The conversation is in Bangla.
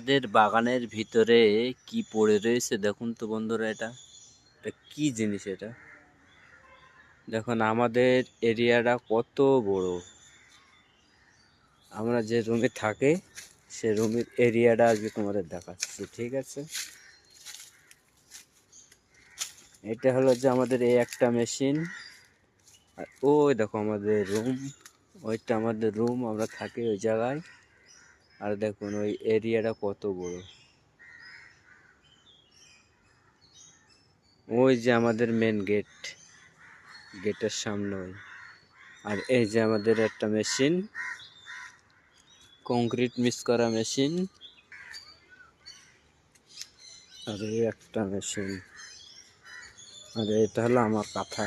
আমাদের বাগানের ভিতরে কি পড়ে রয়েছে দেখুন তো বন্ধুরা, এটা এটা কি জিনিস? এটা দেখুন আমাদের এরিয়াটা কত বড়। আমরা যে রুমে থাকে সে রুমের এরিয়াটা আজকে তোমাদের দেখাচ্ছি, ঠিক আছে? এটা হলো যে আমাদের এই একটা মেশিন, আর ওই দেখো আমাদের রুম, ওইটা আমাদের রুম, আমরা থাকি ওই জায়গায়। আর দেখুন ওই এরিয়াটা কত বড়। ওই যে আমাদের মেন গেট, গেটের সামনে ওই। আর এই যে আমাদের একটা মেশিন, কংক্রিট মিক্স করা মেশিন। আর এই একটা মেশিন। আর এটা হলো আমার কাঁথা।